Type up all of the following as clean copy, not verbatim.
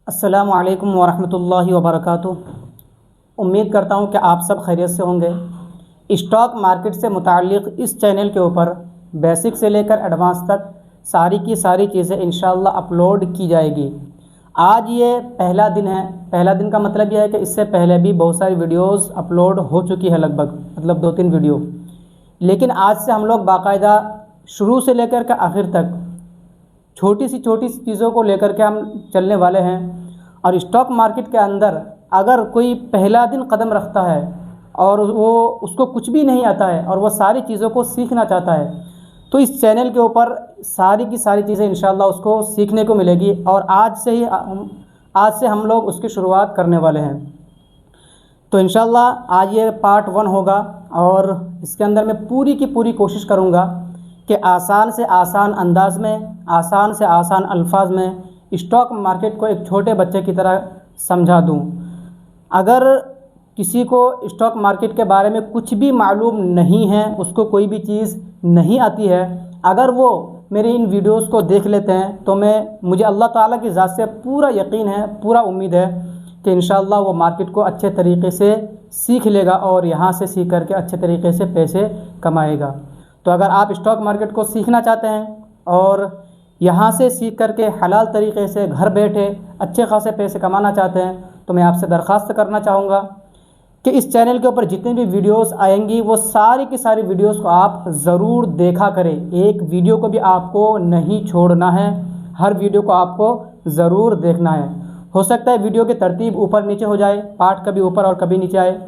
अस्सलामु अलैकुम वरहमतुल्लाहि वबरकातुहू। उम्मीद करता हूँ कि आप सब खैरियत से होंगे। स्टॉक मार्केट से मुताल्लिक़ इस चैनल के ऊपर बेसिक से लेकर एडवांस तक सारी की सारी चीज़ें इंशाअल्लाह अपलोड की जाएगी। आज ये पहला दिन है। पहला दिन का मतलब यह है कि इससे पहले भी बहुत सारी वीडियोस अपलोड हो चुकी है, लगभग मतलब 2-3 वीडियो, लेकिन आज से हम लोग बाकायदा शुरू से लेकर के आखिर तक छोटी सी चीज़ों को लेकर के हम चलने वाले हैं। और स्टॉक मार्केट के अंदर अगर कोई पहला दिन कदम रखता है और वो उसको कुछ भी नहीं आता है और वो सारी चीज़ों को सीखना चाहता है, तो इस चैनल के ऊपर सारी की सारी चीज़ें इंशाअल्लाह उसको सीखने को मिलेगी। और आज से हम लोग उसकी शुरुआत करने वाले हैं। तो इंशाअल्लाह आज ये पार्ट 1 होगा और इसके अंदर मैं पूरी की पूरी कोशिश करूँगा कि आसान से आसान अंदाज़ में, आसान से आसान अल्फाज में स्टॉक मार्केट को एक छोटे बच्चे की तरह समझा दूं। अगर किसी को स्टॉक मार्केट के बारे में कुछ भी मालूम नहीं है, उसको कोई भी चीज़ नहीं आती है, अगर वो मेरे इन वीडियोस को देख लेते हैं तो मुझे अल्लाह ताला की ज़ात से पूरा यकीन है, पूरा उम्मीद है कि इंशाअल्लाह वो मार्केट को अच्छे तरीके से सीख लेगा और यहाँ से सीख करके अच्छे तरीके से पैसे कमाएगा। तो अगर आप स्टॉक मार्केट को सीखना चाहते हैं और यहाँ से सीख करके हलाल तरीके से घर बैठे अच्छे खासे पैसे कमाना चाहते हैं, तो मैं आपसे दरख्वास्त करना चाहूँगा कि इस चैनल के ऊपर जितनी भी वीडियोस आएंगी वो सारी की सारी वीडियोस को आप ज़रूर देखा करें। एक वीडियो को भी आपको नहीं छोड़ना है, हर वीडियो को आपको ज़रूर देखना है। हो सकता है वीडियो की तरतीब ऊपर नीचे हो जाए, पार्ट कभी ऊपर और कभी नीचे आए,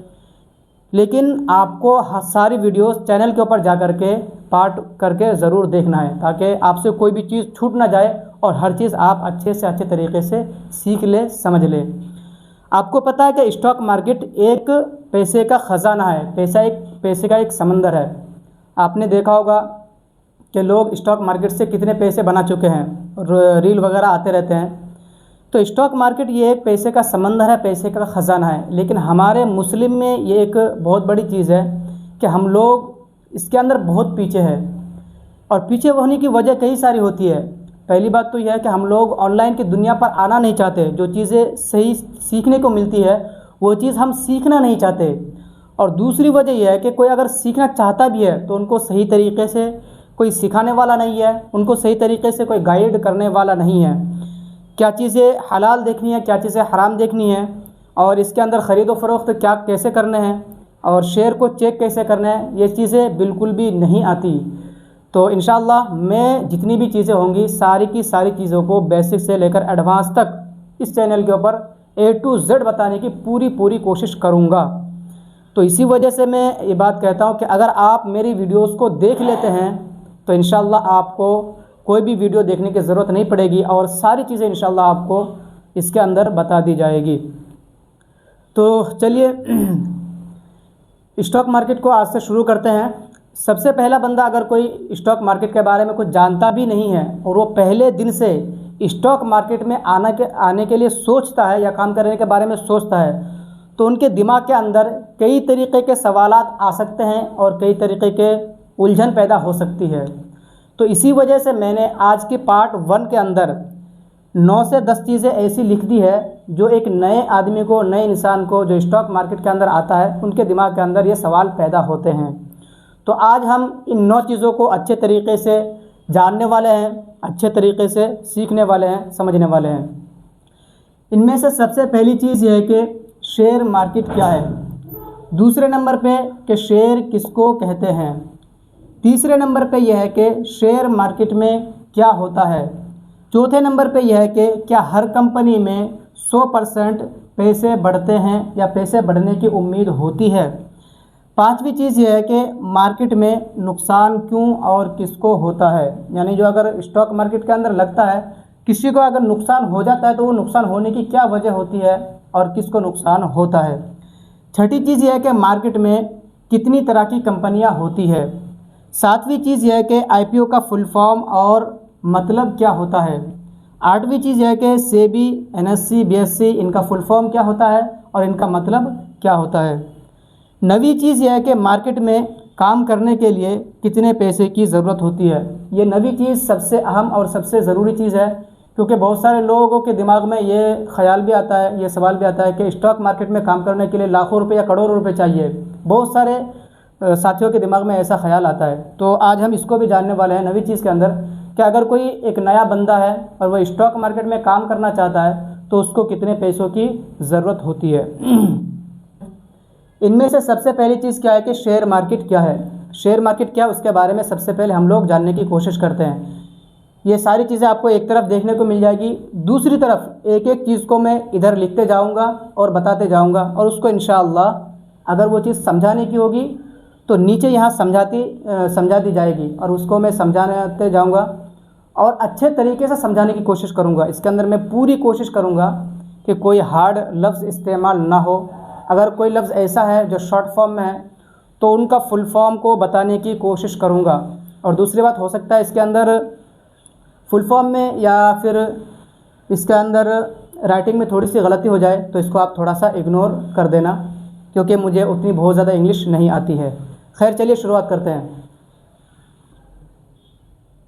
लेकिन आपको सारी वीडियोस चैनल के ऊपर जा कर के पार्ट करके ज़रूर देखना है, ताकि आपसे कोई भी चीज़ छूट ना जाए और हर चीज़ आप अच्छे से अच्छे तरीके से सीख ले, समझ ले। आपको पता है कि स्टॉक मार्केट एक पैसे का ख़जाना है, पैसे का एक समंदर है। आपने देखा होगा कि लोग स्टॉक मार्केट से कितने पैसे बना चुके हैं, रील वगैरह आते रहते हैं। तो स्टॉक मार्केट ये एक पैसे का समंदर है, पैसे का ख़जाना है, लेकिन हमारे मुस्लिम में ये एक बहुत बड़ी चीज़ है कि हम लोग इसके अंदर बहुत पीछे है। और पीछे होने की वजह कई सारी होती है। पहली बात तो यह है कि हम लोग ऑनलाइन की दुनिया पर आना नहीं चाहते। जो चीज़ें सही सीखने को मिलती है वो चीज़ हम सीखना नहीं चाहते। और दूसरी वजह यह है कि कोई अगर सीखना चाहता भी है तो उनको सही तरीके से कोई सिखाने वाला नहीं है, उनको सही तरीके से कोई गाइड करने वाला नहीं है। क्या चीज़ें हलाल देखनी है, क्या चीज़ें हराम देखनी है, और इसके अंदर ख़रीदो फ़रोख्त क्या कैसे करने हैं, और शेयर को चेक कैसे करना है, ये चीज़ें बिल्कुल भी नहीं आती। तो इंशाअल्लाह मैं जितनी भी चीज़ें होंगी सारी की सारी चीज़ों को बेसिक से लेकर एडवांस तक इस चैनल के ऊपर A to Z बताने की पूरी कोशिश करूँगा। तो इसी वजह से मैं ये बात कहता हूँ कि अगर आप मेरी वीडियोस को देख लेते हैं तो इंशाअल्लाह आपको कोई भी वीडियो देखने की ज़रूरत नहीं पड़ेगी और सारी चीज़ें इंशाअल्लाह आपको इसके अंदर बता दी जाएगी। तो चलिए स्टॉक मार्केट को आज से शुरू करते हैं। सबसे पहला बंदा, अगर कोई स्टॉक मार्केट के बारे में कुछ जानता भी नहीं है और वो पहले दिन से स्टॉक मार्केट में आने के लिए सोचता है या काम करने के बारे में सोचता है, तो उनके दिमाग के अंदर कई तरीक़े के सवालात आ सकते हैं और कई तरीक़े के उलझन पैदा हो सकती है। तो इसी वजह से मैंने आज के पार्ट 1 के अंदर 9 से 10 चीज़ें ऐसी लिख दी है जो एक नए आदमी को, नए इंसान को जो स्टॉक मार्केट के अंदर आता है, उनके दिमाग के अंदर ये सवाल पैदा होते हैं। तो आज हम इन 9 चीज़ों को अच्छे तरीके से जानने वाले हैं, अच्छे तरीके से सीखने वाले हैं, समझने वाले हैं। इनमें से सबसे पहली चीज़ यह है कि शेयर मार्केट क्या है। दूसरे नंबर पे कि शेयर किसको कहते हैं। तीसरे नंबर पे यह है कि शेयर मार्केट में क्या होता है। चौथे नंबर पे यह है कि क्या हर कंपनी में 100% पैसे बढ़ते हैं या पैसे बढ़ने की उम्मीद होती है। पांचवी चीज़ यह है कि मार्केट में नुकसान क्यों और किसको होता है, यानी जो अगर स्टॉक मार्केट के अंदर लगता है किसी को अगर नुकसान हो जाता है तो वो नुकसान होने की क्या वजह होती है और किसको नुकसान होता है। छठी चीज़ यह है कि मार्केट में कितनी तरह की कंपनियाँ होती है। सातवीं चीज़ यह है कि IPO का फुल फॉर्म और मतलब क्या होता है। आठवीं चीज़ यह है कि सेबी, NSE, BSE इनका फुल फॉर्म क्या होता है और इनका मतलब क्या होता है। नवीं चीज़ यह है कि मार्केट में काम करने के लिए कितने पैसे की ज़रूरत होती है। ये नवी चीज़ सबसे अहम और सबसे ज़रूरी चीज़ है, क्योंकि बहुत सारे लोगों के दिमाग में ये ख्याल भी आता है, ये सवाल भी आता है कि स्टॉक मार्केट में काम करने के लिए लाखों रुपए या करोड़ों रुपए चाहिए। बहुत सारे साथियों के दिमाग में ऐसा ख्याल आता है। तो आज हम इसको भी जानने वाले हैं नई चीज़ के अंदर कि अगर कोई एक नया बंदा है और वह स्टॉक मार्केट में काम करना चाहता है तो उसको कितने पैसों की ज़रूरत होती है। इनमें से सबसे पहली चीज़ क्या है कि शेयर मार्केट क्या है। शेयर मार्केट क्या है उसके बारे में सबसे पहले हम लोग जानने की कोशिश करते हैं। ये सारी चीज़ें आपको एक तरफ देखने को मिल जाएगी, दूसरी तरफ एक एक चीज़ को मैं इधर लिखते जाऊंगा और बताते जाऊंगा, और उसको इंशाअल्लाह अगर वो चीज़ समझाने की होगी तो नीचे यहाँ समझा दी जाएगी और उसको मैं समझाते जाऊंगा और अच्छे तरीके से समझाने की कोशिश करूंगा। इसके अंदर मैं पूरी कोशिश करूंगा कि कोई हार्ड लफ्ज़ इस्तेमाल ना हो। अगर कोई लफ्ज़ ऐसा है जो शॉर्ट फॉर्म में है तो उनका फुल फॉर्म को बताने की कोशिश करूंगा। और दूसरी बात, हो सकता है इसके अंदर फुल फॉर्म में या फिर इसके अंदर राइटिंग में थोड़ी सी गलती हो जाए तो इसको आप थोड़ा सा इग्नोर कर देना, क्योंकि मुझे उतनी बहुत ज़्यादा इंग्लिश नहीं आती है। खैर चलिए शुरुआत करते हैं।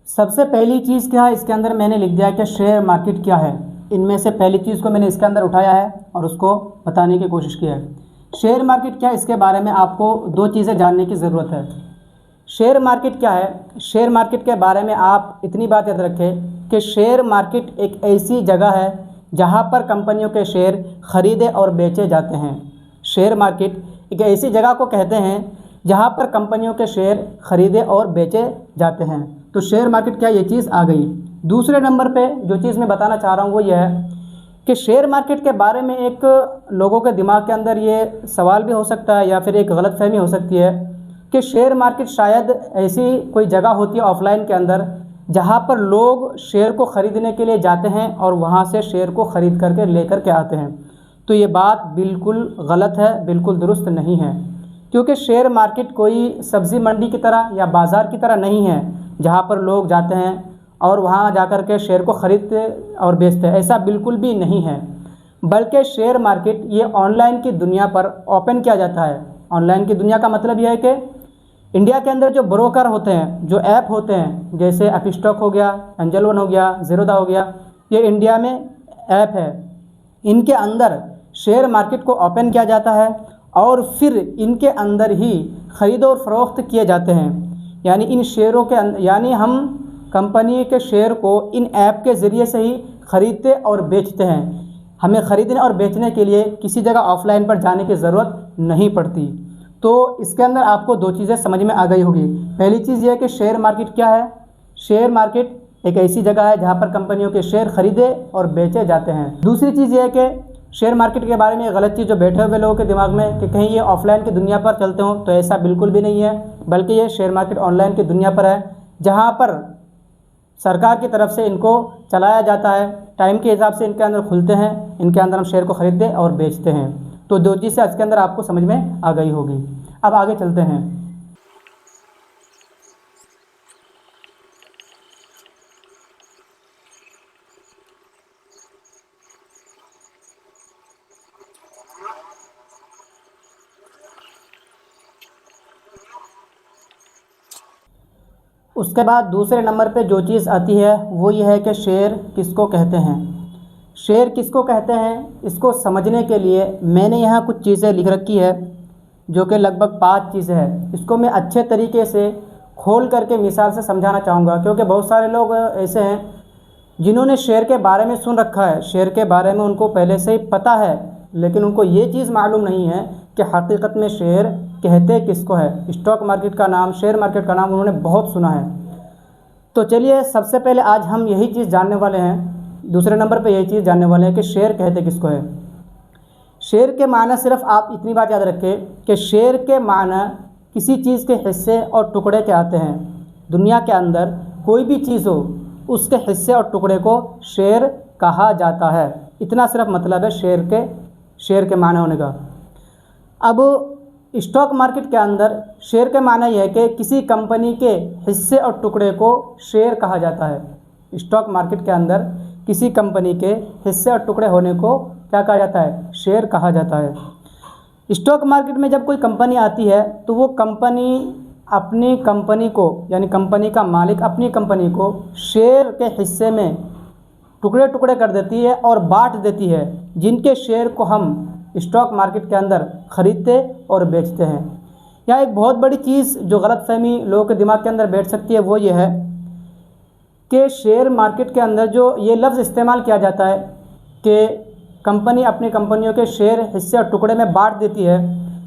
सबसे पहली चीज़ क्या है, इसके अंदर मैंने लिख दिया कि शेयर मार्केट क्या है। इनमें से पहली चीज़ को मैंने इसके अंदर उठाया है और उसको बताने की कोशिश की है। शेयर मार्केट क्या है, इसके बारे में आपको दो चीज़ें जानने की ज़रूरत है। शेयर मार्केट क्या है, शेयर मार्केट के बारे में आप इतनी बात याद रखें कि शेयर मार्केट एक ऐसी जगह है जहां पर कंपनियों के शेयर ख़रीदे और बेचे जाते हैं। शेयर मार्केट एक ऐसी जगह को कहते हैं जहां पर कंपनियों के शेयर ख़रीदे और बेचे जाते हैं। तो शेयर मार्केट क्या, ये चीज़ आ गई। दूसरे नंबर पे जो चीज़ मैं बताना चाह रहा हूँ वो यह है कि शेयर मार्केट के बारे में एक लोगों के दिमाग के अंदर ये सवाल भी हो सकता है या फिर एक गलतफहमी हो सकती है कि शेयर मार्केट शायद ऐसी कोई जगह होती है ऑफलाइन के अंदर जहां पर लोग शेयर को ख़रीदने के लिए जाते हैं और वहां से शेयर को ख़रीद करके लेकर के आते हैं। तो ये बात बिल्कुल गलत है, बिल्कुल दुरुस्त नहीं है, क्योंकि शेयर मार्केट कोई सब्ज़ी मंडी की तरह या बाज़ार की तरह नहीं है जहां पर लोग जाते हैं और वहां जाकर के शेयर को ख़रीदते और बेचते हैं। ऐसा बिल्कुल भी नहीं है, बल्कि शेयर मार्केट ये ऑनलाइन की दुनिया पर ओपन किया जाता है। ऑनलाइन की दुनिया का मतलब यह है कि इंडिया के अंदर जो ब्रोकर होते हैं, जो ऐप होते हैं, जैसे अपस्टॉक हो गया, एंजल वन हो गया, ज़ीरोधा हो गया, ये इंडिया में ऐप है। इनके अंदर शेयर मार्केट को ओपन किया जाता है और फिर इनके अंदर ही ख़रीद और फ़रोख्त किए जाते हैं। यानी इन शेयरों के यानी हम कंपनी के शेयर को इन ऐप के ज़रिए से ही ख़रीदते और बेचते हैं। हमें ख़रीदने और बेचने के लिए किसी जगह ऑफ़लाइन पर जाने की ज़रूरत नहीं पड़ती। तो इसके अंदर आपको दो चीज़ें समझ में आ गई होगी। पहली चीज़ यह है कि शेयर मार्केट क्या है। शेयर मार्केट एक ऐसी जगह है जहां पर कंपनियों के शेयर खरीदे और बेचे जाते हैं। दूसरी चीज़ यह है कि शेयर मार्केट के बारे में गलत चीज़ जो बैठे हुए लोगों के दिमाग में कि कहीं ये ऑफलाइन की दुनिया पर चलते हों, तो ऐसा बिल्कुल भी नहीं है, बल्कि ये शेयर मार्केट ऑनलाइन की दुनिया पर है जहाँ पर सरकार की तरफ से इनको चलाया जाता है। टाइम के हिसाब से इनके अंदर खुलते हैं, इनके अंदर हम शेयर को ख़रीदते और बेचते हैं। तो दो चीज़ें इसके अंदर आपको समझ में आ गई होगी। अब आगे चलते हैं। उसके बाद दूसरे नंबर पे जो चीज़ आती है वो ये है कि शेयर किसको कहते हैं। शेयर किसको कहते हैं, इसको समझने के लिए मैंने यहाँ कुछ चीज़ें लिख रखी है जो कि लगभग 5 चीज़ें हैं। इसको मैं अच्छे तरीके से खोल करके मिसाल से समझाना चाहूँगा, क्योंकि बहुत सारे लोग ऐसे हैं जिन्होंने शेयर के बारे में सुन रखा है, शेयर के बारे में उनको पहले से ही पता है, लेकिन उनको ये चीज़ मालूम नहीं है कि हकीकत में शेयर कहते किसको है। स्टॉक मार्केट का नाम, शेयर मार्केट का नाम उन्होंने बहुत सुना है। तो चलिए सबसे पहले आज हम यही चीज़ जानने वाले हैं, दूसरे नंबर पे यही चीज़ जानने वाले हैं कि शेयर कहते किसको है। शेयर के माना सिर्फ आप इतनी बात याद रखें कि शेयर के माना किसी चीज़ के हिस्से और टुकड़े के आते हैं। दुनिया के अंदर कोई भी चीज़ हो, उसके हिस्से और टुकड़े को शेयर कहा जाता है। इतना सिर्फ मतलब है शेयर के माना होने का। अब स्टॉक मार्केट के अंदर शेयर के माना यह है कि किसी कंपनी के हिस्से और टुकड़े को शेयर कहा जाता है। स्टॉक मार्केट के अंदर किसी कंपनी के हिस्से और टुकड़े होने को क्या कहा जाता है, शेयर कहा जाता है। स्टॉक मार्केट में जब कोई कंपनी आती है तो वो कंपनी अपनी कंपनी को, यानी कंपनी का मालिक अपनी कंपनी को शेयर के हिस्से में टुकड़े टुकड़े कर देती है और बांट देती है, जिनके शेयर को हम स्टॉक मार्केट के अंदर ख़रीदते और बेचते हैं। यहाँ एक बहुत बड़ी चीज़ जो गलतफहमी लोगों के दिमाग के अंदर बैठ सकती है वो ये है कि शेयर मार्केट के अंदर जो ये लफ्ज़ इस्तेमाल किया जाता है कि कंपनी अपनी कंपनियों के शेयर, हिस्से और टुकड़े में बांट देती है,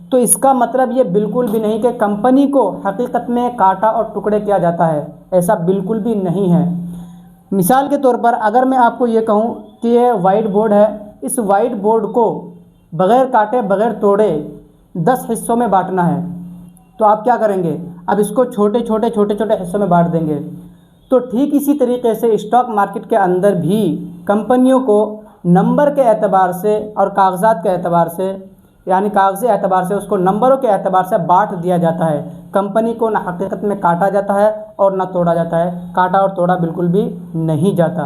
तो इसका मतलब ये बिल्कुल भी नहीं कि कंपनी को हकीकत में काटा और टुकड़े किया जाता है। ऐसा बिल्कुल भी नहीं है। मिसाल के तौर पर अगर मैं आपको ये कहूँ कि ये वाइट बोर्ड है, इस वाइट बोर्ड को बग़ैर काटे बग़ैर तोड़े 10 हिस्सों में बांटना है, तो आप क्या करेंगे? अब इसको छोटे छोटे हिस्सों में बांट देंगे। तो ठीक इसी तरीके से स्टॉक मार्केट के अंदर भी कंपनियों को नंबर के एतबार से और कागज़ात के एतबार से, यानी कागज़ी एतबार से उसको नंबरों के एतबार से बांट दिया जाता है। कंपनी को ना हकीकत में काटा जाता है और ना तोड़ा जाता है। काटा और तोड़ा बिल्कुल भी नहीं जाता।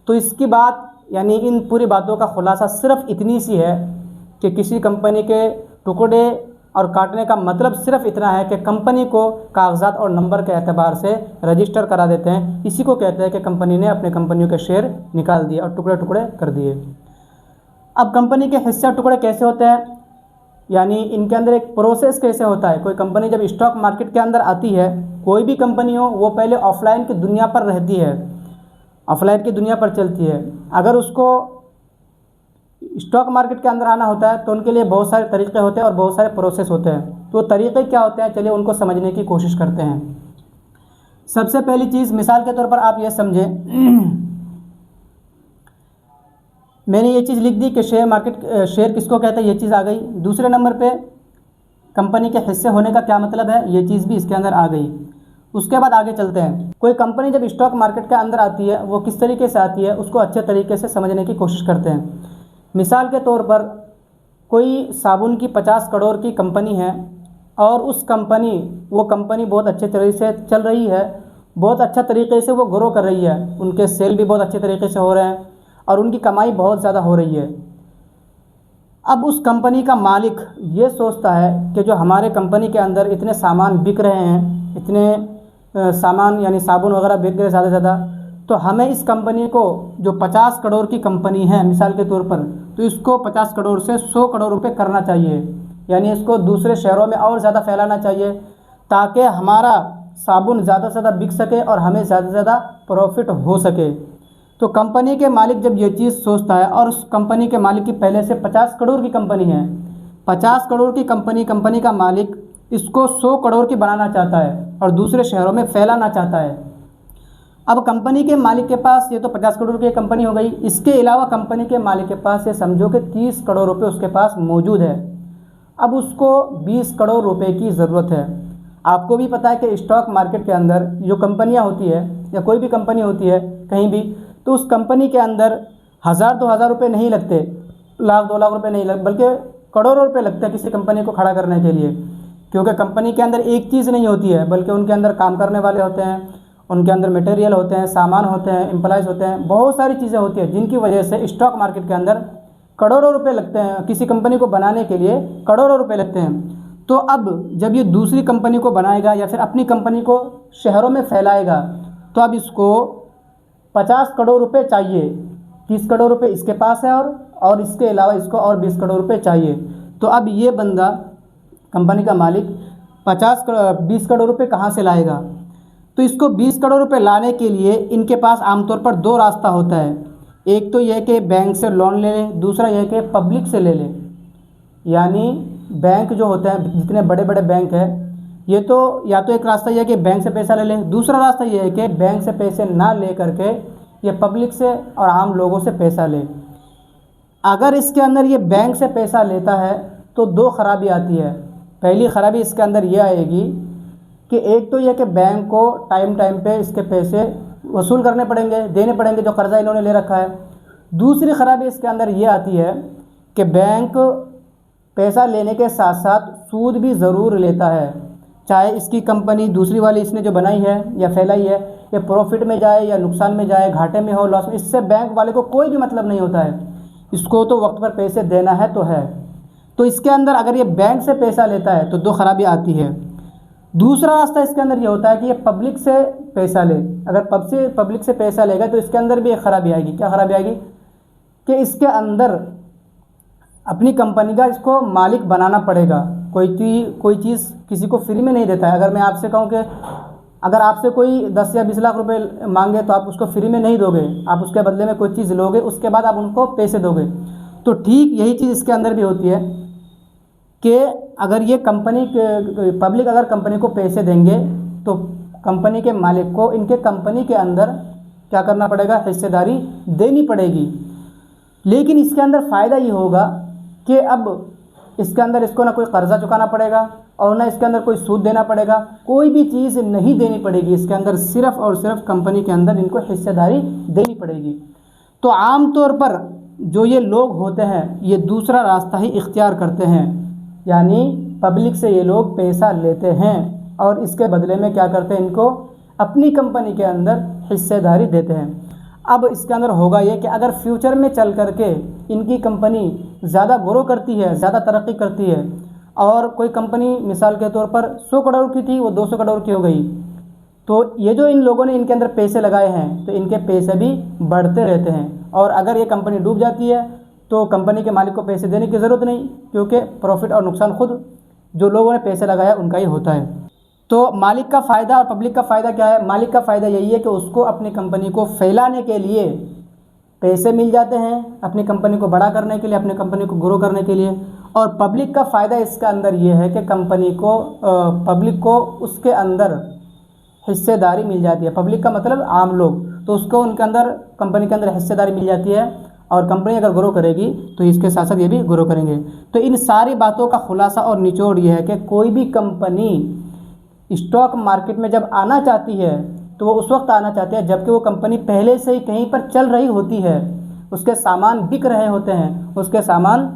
तो इसकी बात, यानी इन पूरी बातों का खुलासा सिर्फ इतनी सी है कि किसी कंपनी के टुकड़े और काटने का मतलब सिर्फ इतना है कि कंपनी को कागज़ात और नंबर के एतबार से रजिस्टर करा देते हैं। इसी को कहते हैं कि कंपनी ने अपने कंपनियों के शेयर निकाल दिए और टुकड़े टुकड़े कर दिए। अब कंपनी के हिस्से और टुकड़े कैसे होते हैं, यानी इनके अंदर एक प्रोसेस कैसे होता है। कोई कंपनी जब स्टॉक मार्केट के अंदर आती है, कोई भी कंपनी हो, वो पहले ऑफलाइन की दुनिया पर रहती है, ऑफलाइन की दुनिया पर चलती है। अगर उसको स्टॉक मार्केट के अंदर आना होता है तो उनके लिए बहुत सारे तरीक़े होते हैं और बहुत सारे प्रोसेस होते हैं। तो तरीक़े क्या होते हैं, चलिए उनको समझने की कोशिश करते हैं। सबसे पहली चीज़, मिसाल के तौर पर आप ये समझें, मैंने ये चीज़ लिख दी कि शेयर मार्केट, शेयर किसको कहते हैं, ये चीज़ आ गई। दूसरे नंबर पे कंपनी के हिस्से होने का क्या मतलब है, ये चीज़ भी इसके अंदर आ गई। उसके बाद आगे चलते हैं। कोई कंपनी जब स्टॉक मार्केट के अंदर आती है, वो किस तरीके से आती है, उसको अच्छे तरीके से समझने की कोशिश करते हैं। मिसाल के तौर पर कोई साबुन की 50 करोड़ की कंपनी है और वो कंपनी बहुत अच्छे तरीके से चल रही है, बहुत अच्छा तरीके से वो ग्रो कर रही है, उनके सेल भी बहुत अच्छे तरीके से हो रहे हैं और उनकी कमाई बहुत ज़्यादा हो रही है। अब उस कंपनी का मालिक ये सोचता है कि जो हमारे कंपनी के अंदर इतने सामान बिक रहे हैं, इतने सामान यानी साबुन वगैरह बिक रहे ज़्यादा से ज़्यादा, तो हमें इस कंपनी को, जो 50 करोड़ की कंपनी है मिसाल के तौर पर, तो इसको 50 करोड़ से 100 करोड़ रुपए करना चाहिए, यानी इसको दूसरे शहरों में और ज़्यादा फैलाना चाहिए ताकि हमारा साबुन ज़्यादा से ज़्यादा बिक सके और हमें ज़्यादा से ज़्यादा प्रॉफिट हो सके। तो कंपनी के मालिक जब ये चीज़ सोचता है, और उस कंपनी के मालिक की पहले से 50 करोड़ की कंपनी है, 50 करोड़ की कंपनी का मालिक इसको 100 करोड़ की बनाना चाहता है और दूसरे शहरों में फैलाना चाहता है। अब कंपनी के मालिक के पास, ये तो 50 करोड़ की कंपनी हो गई, इसके अलावा कंपनी के मालिक के पास ये समझो कि 30 करोड़ रुपए उसके पास मौजूद है। अब उसको 20 करोड़ रुपए की ज़रूरत है। आपको भी पता है कि स्टॉक मार्केट के अंदर जो कंपनियां होती है या कोई भी कंपनी होती है कहीं भी, तो उस कंपनी के अंदर 1000-2000 रुपये नहीं लगते, लाख 2 लाख रुपये नहीं लगते, बल्कि करोड़ों रुपये लगते हैं किसी कंपनी को खड़ा करने के लिए। क्योंकि कंपनी के अंदर एक चीज़ नहीं होती है, बल्कि उनके अंदर काम करने वाले होते हैं, उनके अंदर मटेरियल होते हैं, सामान होते हैं, एम्प्लॉयज़ होते हैं, बहुत सारी चीज़ें होती हैं जिनकी वजह से स्टॉक मार्केट के अंदर करोड़ों रुपए लगते हैं। किसी कंपनी को बनाने के लिए करोड़ों रुपए लगते हैं। तो अब जब ये दूसरी कंपनी को बनाएगा या फिर अपनी कंपनी को शहरों में फैलाएगा, तो अब इसको 50 करोड़ रुपए चाहिए। 30 करोड़ रुपए इसके पास है और इसके अलावा इसको और 20 करोड़ रुपए चाहिए। तो अब ये बंदा, कंपनी का मालिक, 20 करोड़ रुपए कहाँ से लाएगा? तो इसको 20 करोड़ रुपए लाने के लिए इनके पास आमतौर पर 2 रास्ता होता है। एक तो यह कि बैंक से लोन ले लें, दूसरा यह कि पब्लिक से ले लें। यानी बैंक जो होते हैं, जितने बड़े बड़े बैंक हैं, ये तो या तो एक रास्ता यह है कि बैंक से पैसा ले लें, दूसरा रास्ता यह है कि बैंक से पैसे ना ले करके ये पब्लिक से और आम लोगों से पैसा ले। अगर इसके अंदर ये बैंक से पैसा लेता है तो 2 खराबी आती है। पहली खराबी इसके अंदर ये आएगी कि एक तो यह कि बैंक को टाइम पे इसके पैसे वसूल करने पड़ेंगे, देने पड़ेंगे जो कर्ज़ा इन्होंने ले रखा है। दूसरी खराबी इसके अंदर ये आती है कि बैंक पैसा लेने के साथ साथ सूद भी ज़रूर लेता है, चाहे इसकी कंपनी दूसरी वाली इसने जो बनाई है या फैलाई है, ये प्रॉफिट में जाए या नुकसान में जाए, घाटे में हो, लॉस में, इससे बैंक वाले को कोई भी मतलब नहीं होता है। इसको तो वक्त पर पैसे देना है तो है। तो इसके अंदर अगर ये बैंक से पैसा लेता है तो 2 खराबी आती है। दूसरा रास्ता इसके अंदर ये होता है कि ये पब्लिक से पैसा ले, अगर पब्लिक से पैसा लेगा तो इसके अंदर भी एक खराबी आएगी। क्या खराबी आएगी कि इसके अंदर अपनी कंपनी का इसको मालिक बनाना पड़ेगा। कोई चीज़ किसी को फ्री में नहीं देता है। अगर मैं आपसे कहूँ कि अगर आपसे कोई 10 या 20 लाख रुपए मांगे तो आप उसको फ्री में नहीं दोगे, आप उसके बदले में कोई चीज़ लोगे, उसके बाद आप उनको पैसे दोगे। तो ठीक यही चीज़ इसके अंदर भी होती है कि अगर ये पब्लिक अगर कंपनी को पैसे देंगे तो कंपनी के मालिक को इनके कंपनी के अंदर क्या करना पड़ेगा, हिस्सेदारी देनी पड़ेगी। लेकिन इसके अंदर फ़ायदा ये होगा कि अब इसके अंदर इसको ना कोई कर्जा चुकाना पड़ेगा और ना इसके अंदर कोई सूद देना पड़ेगा, कोई भी चीज़ नहीं देनी पड़ेगी। इसके अंदर सिर्फ़ और सिर्फ कंपनी के अंदर इनको हिस्सेदारी देनी पड़ेगी। तो आम तौर पर जो ये लोग होते हैं ये दूसरा रास्ता ही इख्तियार करते हैं, यानी पब्लिक से ये लोग पैसा लेते हैं और इसके बदले में क्या करते हैं, इनको अपनी कंपनी के अंदर हिस्सेदारी देते हैं। अब इसके अंदर होगा ये कि अगर फ्यूचर में चल करके इनकी कंपनी ज़्यादा ग्रो करती है, ज़्यादा तरक्की करती है और कोई कंपनी मिसाल के तौर पर 100 करोड़ की थी वो 200 करोड़ की हो गई, तो ये जो इन लोगों ने इनके अंदर पैसे लगाए हैं तो इनके पैसे भी बढ़ते रहते हैं। और अगर ये कंपनी डूब जाती है तो कंपनी के मालिक को पैसे देने की ज़रूरत नहीं, क्योंकि प्रॉफिट और नुकसान खुद जो लोगों ने पैसे लगाया उनका ही होता है। तो मालिक का फ़ायदा और पब्लिक का फ़ायदा क्या है? मालिक का फ़ायदा यही है कि उसको अपनी कंपनी को फैलाने के लिए पैसे मिल जाते हैं, अपनी कंपनी को बड़ा करने के लिए, अपनी कंपनी को ग्रो करने के लिए। और पब्लिक का फ़ायदा इसके अंदर ये है कि पब्लिक को उसके अंदर हिस्सेदारी मिल जाती है। पब्लिक का मतलब आम लोग, तो उसको उनके अंदर कंपनी के अंदर हिस्सेदारी मिल जाती है और कंपनी अगर ग्रो करेगी तो इसके साथ साथ ये भी ग्रो करेंगे। तो इन सारी बातों का खुलासा और निचोड़ ये है कि कोई भी कंपनी स्टॉक मार्केट में जब आना चाहती है तो वो उस वक्त आना चाहती है जबकि वो कंपनी पहले से ही कहीं पर चल रही होती है, उसके सामान बिक रहे होते हैं, उसके सामान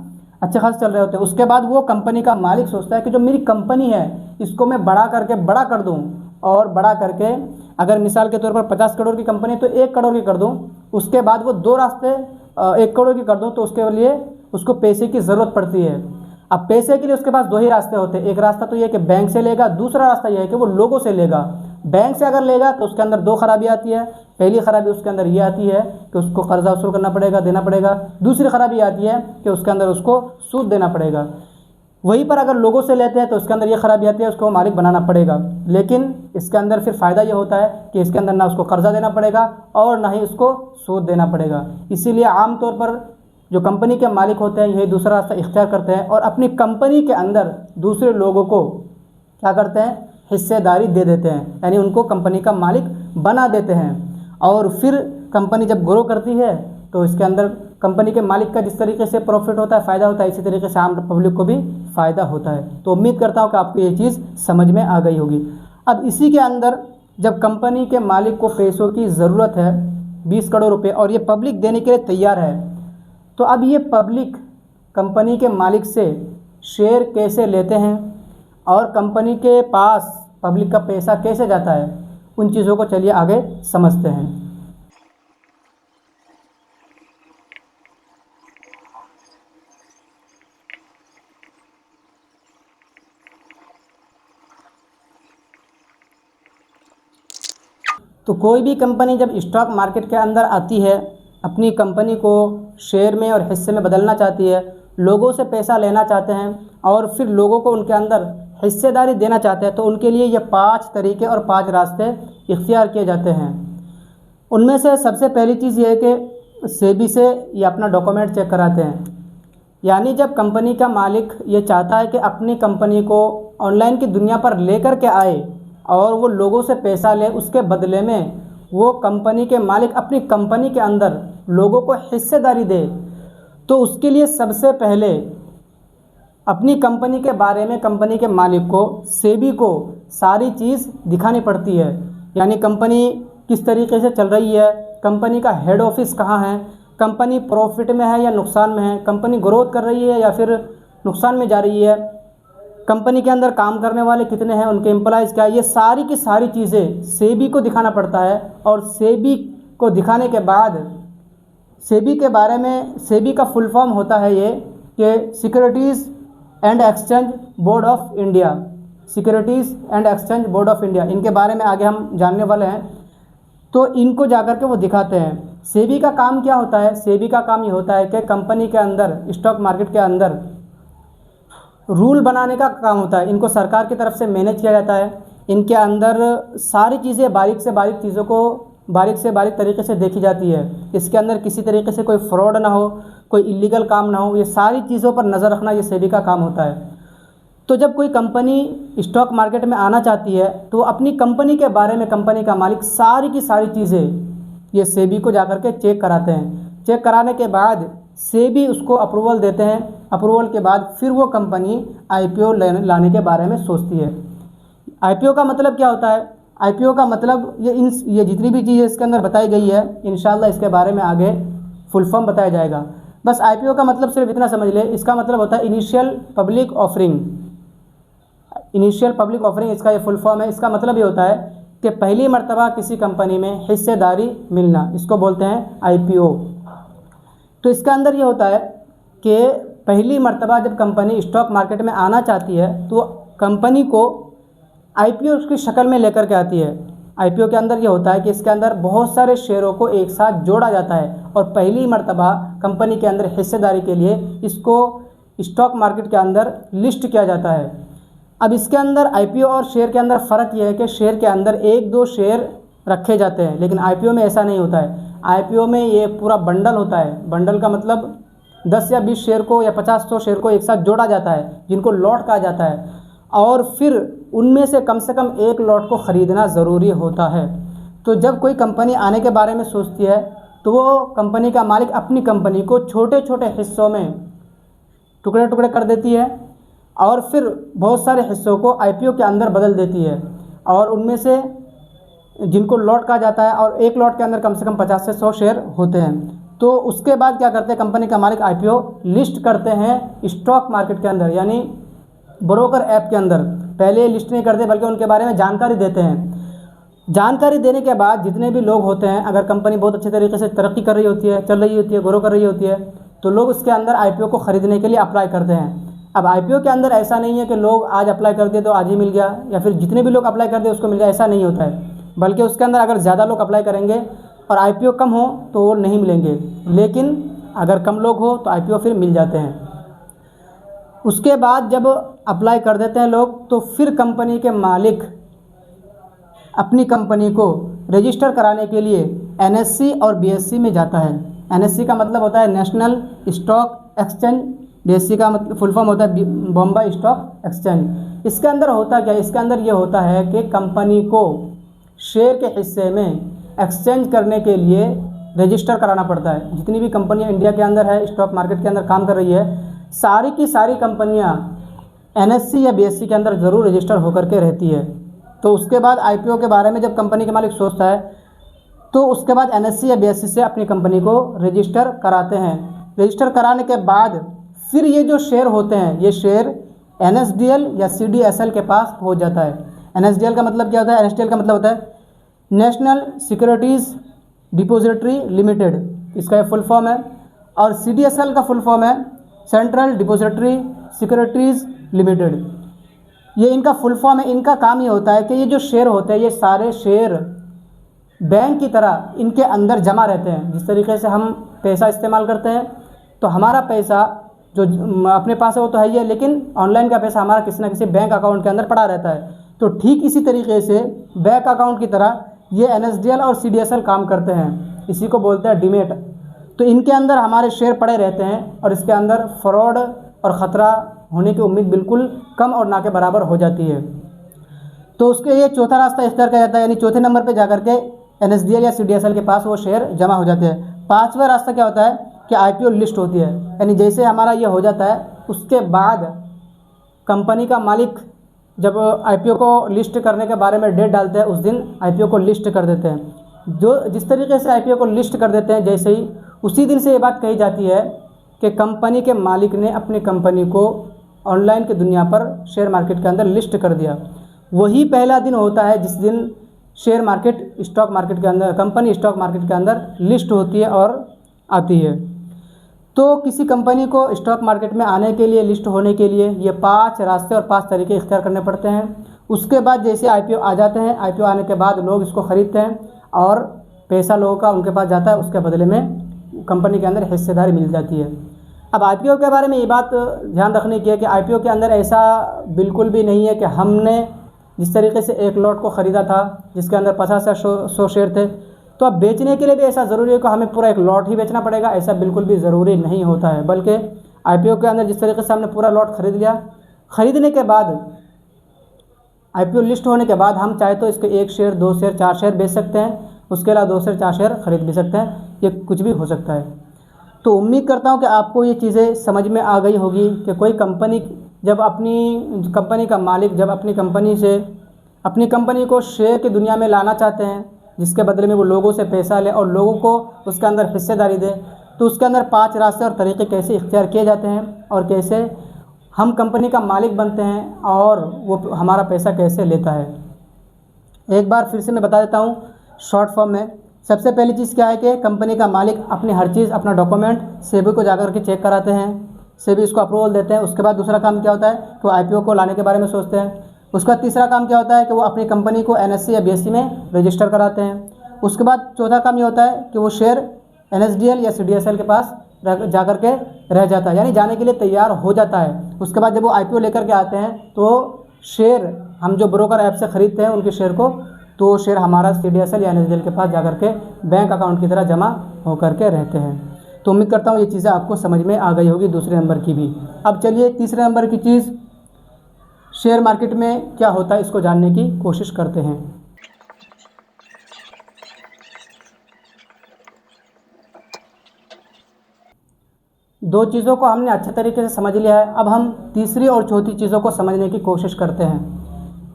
अच्छे खास चल रहे होते हैं। उसके बाद वो कंपनी का मालिक सोचता है कि जो मेरी कंपनी है इसको मैं बड़ा कर दूं, और बड़ा करके अगर मिसाल के तौर पर 50 करोड़ की कंपनी है तो 1 करोड़ की कर दूं। उसके बाद वो 2 रास्ते 1 करोड़ की कर दूं तो उसके लिए उसको पैसे की ज़रूरत पड़ती है। अब पैसे के लिए उसके पास 2 ही रास्ते होते हैं। एक रास्ता तो ये है कि बैंक से लेगा, दूसरा रास्ता ये है कि वो लोगों से लेगा। बैंक से अगर लेगा तो उसके अंदर 2 खराबी आती है। पहली खराबी उसके अंदर ये आती है कि उसको कर्जा वसूल करना पड़ेगा, देना पड़ेगा। दूसरी खराबी आती है कि उसके अंदर उसको सूद देना पड़ेगा। वहीं पर अगर लोगों से लेते हैं तो उसके अंदर ये खराबी आती है, उसको मालिक बनाना पड़ेगा। लेकिन इसके अंदर फिर फ़ायदा ये होता है कि इसके अंदर ना उसको कर्जा देना पड़ेगा और ना ही उसको सूद देना पड़ेगा। इसीलिए आमतौर पर जो कंपनी के मालिक होते हैं यही दूसरा रास्ता इख्तियार करते हैं और अपनी कंपनी के अंदर दूसरे लोगों को क्या करते हैं, हिस्सेदारी दे देते हैं, यानी उनको कंपनी का मालिक बना देते हैं। और फिर कंपनी जब ग्रो करती है तो इसके अंदर कंपनी के मालिक का जिस तरीके से प्रॉफिट होता है, फ़ायदा होता है, इसी तरीके से आम पब्लिक को भी फ़ायदा होता है। तो उम्मीद करता हूँ कि आपको ये चीज़ समझ में आ गई होगी। अब इसी के अंदर जब कंपनी के मालिक को पैसों की ज़रूरत है 20 करोड़ रुपये और ये पब्लिक देने के लिए तैयार है, तो अब ये पब्लिक कंपनी के मालिक से शेयर कैसे लेते हैं और कंपनी के पास पब्लिक का पैसा कैसे जाता है, उन चीज़ों को चलिए आगे समझते हैं। तो कोई भी कंपनी जब स्टॉक मार्केट के अंदर आती है, अपनी कंपनी को शेयर में और हिस्से में बदलना चाहती है, लोगों से पैसा लेना चाहते हैं और फिर लोगों को उनके अंदर हिस्सेदारी देना चाहते हैं, तो उनके लिए ये 5 तरीके और 5 रास्ते इख्तियार किए जाते हैं। उनमें से सबसे पहली चीज़ ये है कि सेबी से ये अपना डॉक्यूमेंट चेक कराते हैं। यानी जब कंपनी का मालिक ये चाहता है कि अपनी कंपनी को ऑनलाइन की दुनिया पर लेकर के आए और वो लोगों से पैसा ले, उसके बदले में वो कंपनी के मालिक अपनी कंपनी के अंदर लोगों को हिस्सेदारी दे, तो उसके लिए सबसे पहले अपनी कंपनी के बारे में कंपनी के मालिक को, सेबी को सारी चीज़ दिखानी पड़ती है। यानी कंपनी किस तरीके से चल रही है, कंपनी का हेड ऑफिस कहाँ है, कंपनी प्रॉफिट में है या नुकसान में है, कंपनी ग्रोथ कर रही है या फिर नुकसान में जा रही है, कंपनी के अंदर काम करने वाले कितने हैं, उनके एम्प्लॉयज़ क्या है, ये सारी की सारी चीज़ें सेबी को दिखाना पड़ता है। और सेबी को दिखाने के बाद सेबी के बारे में, सेबी का फुल फॉर्म होता है ये कि securities and exchange board of India, securities and exchange board of India, इनके बारे में आगे हम जानने वाले हैं। तो इनको जाकर के वो दिखाते हैं। सेबी का काम क्या होता है? सेबी का काम ये होता है कि कंपनी के अंदर, स्टॉक मार्केट के अंदर रूल बनाने का काम होता है। इनको सरकार की तरफ से मैनेज किया जाता है। इनके अंदर सारी चीज़ें, बारीक से बारीक चीज़ों को बारीक से बारीक तरीके से देखी जाती है। इसके अंदर किसी तरीके से कोई फ्रॉड ना हो, कोई इलीगल काम ना हो, ये सारी चीज़ों पर नज़र रखना ये सेबी का काम होता है। तो जब कोई कंपनी स्टॉक मार्केट में आना चाहती है तो अपनी कंपनी के बारे में कंपनी का मालिक सारी की सारी चीज़ें ये सेबी को जाकर के चेक कराते हैं। चेक कराने के बाद सेबी उसको अप्रूवल देते हैं। अप्रूवल के बाद फिर वो कंपनी आईपीओ लाने के बारे में सोचती है। आईपीओ का मतलब क्या होता है? आईपीओ का मतलब ये जितनी भी चीज़ें इसके अंदर बताई गई है, इंशाल्लाह इसके बारे में आगे फुल फॉर्म बताया जाएगा। बस आईपीओ का मतलब सिर्फ इतना समझ ले, इसका मतलब होता है initial public offering. Initial public offering इसका ये फुल फॉर्म है। इसका मतलब ये होता है कि पहली मर्तबा किसी कंपनी में हिस्सेदारी मिलना, इसको बोलते हैं आईपीओ। तो इसका अंदर ये होता है कि पहली मर्तबा जब कंपनी स्टॉक मार्केट में आना चाहती है तो कंपनी को आईपीओ की शक्ल में लेकर के आती है। आईपीओ के अंदर ये होता है कि इसके अंदर बहुत सारे शेयरों को एक साथ जोड़ा जाता है और पहली मर्तबा कंपनी के अंदर हिस्सेदारी के लिए इसको स्टॉक मार्केट के अंदर लिस्ट किया जाता है। अब इसके अंदर आईपीओ और शेयर के अंदर फ़र्क यह है कि शेयर के अंदर एक दो शेयर रखे जाते हैं, लेकिन आईपीओ में ऐसा नहीं होता है। आईपीओ में ये पूरा बंडल होता है। बंडल का मतलब 10 या 20 शेयर को या 50-100 शेयर को एक साथ जोड़ा जाता है, जिनको लॉट कहा जाता है, और फिर उनमें से कम एक लॉट को ख़रीदना ज़रूरी होता है। तो जब कोई कंपनी आने के बारे में सोचती है तो वो कंपनी का मालिक अपनी कंपनी को छोटे छोटे हिस्सों में टुकड़े टुकड़े कर देती है और फिर बहुत सारे हिस्सों को आईपीओ के अंदर बदल देती है, और उनमें से जिनको लॉट कहा जाता है, और एक लॉट के अंदर कम से कम 50 से 100 शेयर होते हैं। तो उसके बाद क्या करते हैं, कंपनी का मालिक आईपीओ लिस्ट करते हैं स्टॉक मार्केट के अंदर, यानी ब्रोकर ऐप के अंदर। पहले लिस्ट नहीं करते बल्कि उनके बारे में जानकारी देते हैं। जानकारी देने के बाद जितने भी लोग होते हैं, अगर कंपनी बहुत अच्छे तरीके से तरक्की कर रही होती है, चल रही होती है, ग्रो कर रही होती है, तो लोग उसके अंदर आईपीओ को ख़रीदने के लिए अप्लाई करते हैं। अब आईपीओ के अंदर ऐसा नहीं है कि लोग आज अप्लाई कर दिए तो आज ही मिल गया, या फिर जितने भी लोग अप्लाई कर दिए उसको मिल गया, ऐसा नहीं होता है। बल्कि उसके अंदर अगर ज़्यादा लोग अप्लाई करेंगे और आईपीओ कम हो तो वो नहीं मिलेंगे, लेकिन अगर कम लोग हो तो आईपीओ फिर मिल जाते हैं। उसके बाद जब अप्लाई कर देते हैं लोग, तो फिर कंपनी के मालिक अपनी कंपनी को रजिस्टर कराने के लिए एनएससी और बीएससी में जाता है। एनएससी का मतलब होता है नेशनल स्टॉक एक्सचेंज, बीएससी का मतलब फुल फॉर्म होता है बॉम्बे स्टॉक एक्सचेंज। इसके अंदर होता क्या है? इसके अंदर ये होता है कि कंपनी को शेयर के हिस्से में एक्सचेंज करने के लिए रजिस्टर कराना पड़ता है। जितनी भी कंपनियां इंडिया के अंदर है, स्टॉक मार्केट के अंदर काम कर रही है, सारी की सारी कंपनियां एनएससी या बीएससी के अंदर ज़रूर रजिस्टर होकर के रहती है। तो उसके बाद आईपीओ के बारे में जब कंपनी के मालिक सोचता है तो उसके बाद एनएससी या बीएससी से अपनी कंपनी को रजिस्टर कराते हैं। रजिस्टर कराने के बाद फिर ये जो शेयर होते हैं, ये शेयर एनएसडीएल या सीडीएसएल के पास हो जाता है। एनएसडीएल का मतलब क्या होता है? एनएसडीएल का मतलब होता है नेशनल सिक्योरिटीज़ डिपॉजिटरी लिमिटेड, इसका ये फुल फॉर्म है। और सीडीएसएल का फुल फॉर्म है सेंट्रल डिपॉजिटरी सिक्योरिटीज़ लिमिटेड। ये इनका फुल फॉर्म है। इनका काम ये होता है कि ये जो शेयर होते हैं, ये सारे शेयर बैंक की तरह इनके अंदर जमा रहते हैं। जिस तरीके से हम पैसा इस्तेमाल करते हैं, तो हमारा पैसा जो अपने पास है वो तो है ही है, लेकिन ऑनलाइन का पैसा हमारा किसी न किसी बैंक अकाउंट के अंदर पड़ा रहता है। तो ठीक इसी तरीके से बैंक अकाउंट की तरह ये एनएसडीएल और सीडीएसएल काम करते हैं। इसी को बोलते हैं डीमेट। तो इनके अंदर हमारे शेयर पड़े रहते हैं और इसके अंदर फ्रॉड और ख़तरा होने की उम्मीद बिल्कुल कम और ना के बराबर हो जाती है। तो उसके ये चौथा रास्ता इख्तियार किया जाता है, यानी चौथे नंबर पे जाकर के एनएसडीएल या सीडीएसएल के पास वो शेयर जमा हो जाते हैं। पांचवा रास्ता क्या होता है कि आईपीओ लिस्ट होती है, यानी जैसे हमारा ये हो जाता है उसके बाद कंपनी का मालिक जब आईपीओ को लिस्ट करने के बारे में डेट डालते हैं, उस दिन आईपीओ को लिस्ट कर देते हैं। जो जिस तरीके से आईपीओ को लिस्ट कर देते हैं, जैसे ही उसी दिन से ये बात कही जाती है कि कंपनी के मालिक ने अपनी कंपनी को ऑनलाइन की दुनिया पर शेयर मार्केट के अंदर लिस्ट कर दिया। वही पहला दिन होता है जिस दिन शेयर मार्केट स्टॉक मार्केट के अंदर, कंपनी स्टॉक मार्केट के अंदर लिस्ट होती है और आती है। तो किसी कंपनी को स्टॉक मार्केट में आने के लिए, लिस्ट होने के लिए ये 5 रास्ते और 5 तरीके इख्तियार करने पड़ते हैं। उसके बाद जैसे आईपीओ आ जाते हैं, आईपीओ आने के बाद लोग इसको ख़रीदते हैं और पैसा लोगों का उनके पास जाता है, उसके बदले में कंपनी के अंदर हिस्सेदारी मिल जाती है। अब आईपीओ के बारे में ये बात ध्यान रखने की है कि आईपीओ के अंदर ऐसा बिल्कुल भी नहीं है कि हमने जिस तरीके से एक लॉट को ख़रीदा था जिसके अंदर 50 या 100 शेयर थे, तो अब बेचने के लिए भी ऐसा ज़रूरी है कि हमें पूरा एक लॉट ही बेचना पड़ेगा, ऐसा बिल्कुल भी ज़रूरी नहीं होता है। बल्कि आईपीओ के अंदर जिस तरीके से हमने पूरा लॉट ख़रीद लिया, ख़रीदने के बाद आईपीओ लिस्ट होने के बाद हम चाहे तो इसके 1 शेयर 2 शेयर 4 शेयर बेच सकते हैं, उसके अलावा 2 शेयर 4 शेयर ख़रीद भी सकते हैं, ये कुछ भी हो सकता है। तो उम्मीद करता हूँ कि आपको ये चीज़ें समझ में आ गई होगी कि कोई कंपनी जब अपनी कंपनी का मालिक जब अपनी कंपनी को शेयर की दुनिया में लाना चाहते हैं, जिसके बदले में वो लोगों से पैसा ले और लोगों को उसके अंदर हिस्सेदारी दे, तो उसके अंदर 5 रास्ते और तरीक़े कैसे इख्तियार किए जाते हैं और कैसे हम कंपनी का मालिक बनते हैं और वो हमारा पैसा कैसे लेता है। एक बार फिर से मैं बता देता हूँ शॉर्ट फॉर्म में। सबसे पहली चीज़ क्या है कि कंपनी का मालिक अपनी हर चीज़ अपना डॉक्यूमेंट सेबी को जाकर के चेक कराते हैं, सेबी इसको अप्रूवल देते हैं। उसके बाद दूसरा काम क्या होता है कि वो आईपीओ को लाने के बारे में सोचते हैं। उसका तीसरा काम क्या होता है कि वो अपनी कंपनी को एनएससी या बीएससी में रजिस्टर कराते हैं। उसके बाद चौथा काम ये होता है कि वो शेयर एनएसडीएल या सीडीएसएल के पास जा कर के रह जाता है, यानी जाने के लिए तैयार हो जाता है। उसके बाद जब वो आईपीओ लेकर के आते हैं तो शेयर हम जो ब्रोकर ऐप से ख़रीदते हैं उनके शेयर को, तो वो शेयर हमारा सीडीएसएल या एनएसडीएल के पास जाकर के बैंक अकाउंट की तरह जमा होकर के रहते हैं। तो उम्मीद करता हूँ ये चीज़ें आपको समझ में आ गई होगी दूसरे नंबर की भी। अब चलिए तीसरे नंबर की चीज़ शेयर मार्केट में क्या होता है इसको जानने की कोशिश करते हैं। दो चीज़ों को हमने अच्छे तरीके से समझ लिया है, अब हम तीसरी और चौथी चीज़ों को समझने की कोशिश करते हैं।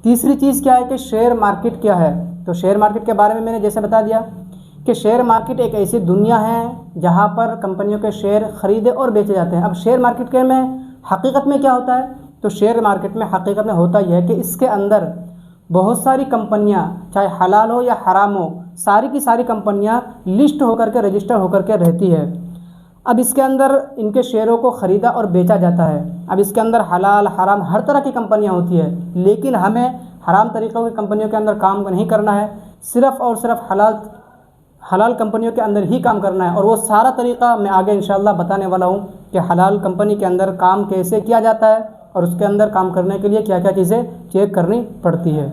तीसरी चीज़ क्या है कि शेयर मार्केट क्या है। तो शेयर मार्केट के बारे में मैंने जैसे बता दिया कि शेयर मार्केट एक ऐसी दुनिया है जहां पर कंपनियों के शेयर ख़रीदे और बेचे जाते हैं। अब शेयर मार्केट के में हकीकत में क्या होता है, तो शेयर मार्केट में हकीकत में होता यह है कि इसके अंदर बहुत सारी कंपनियां, चाहे हलाल हो या हराम हो, सारी की सारी कंपनियां लिस्ट होकर के रजिस्टर होकर के रहती है। अब इसके अंदर इनके शेयरों को ख़रीदा और बेचा जाता है। अब इसके अंदर हलाल हराम हर तरह की कंपनियां होती है, लेकिन हमें हराम तरीक़ों की कंपनियों के अंदर काम नहीं करना है, सिर्फ़ और सिर्फ हलाल कंपनियों के अंदर ही काम करना है। और वो सारा तरीक़ा मैं आगे इंशाअल्लाह बताने वाला हूँ कि हलाल कंपनी के अंदर काम कैसे किया जाता है और उसके अंदर काम करने के लिए क्या क्या चीज़ें चेक करनी पड़ती है।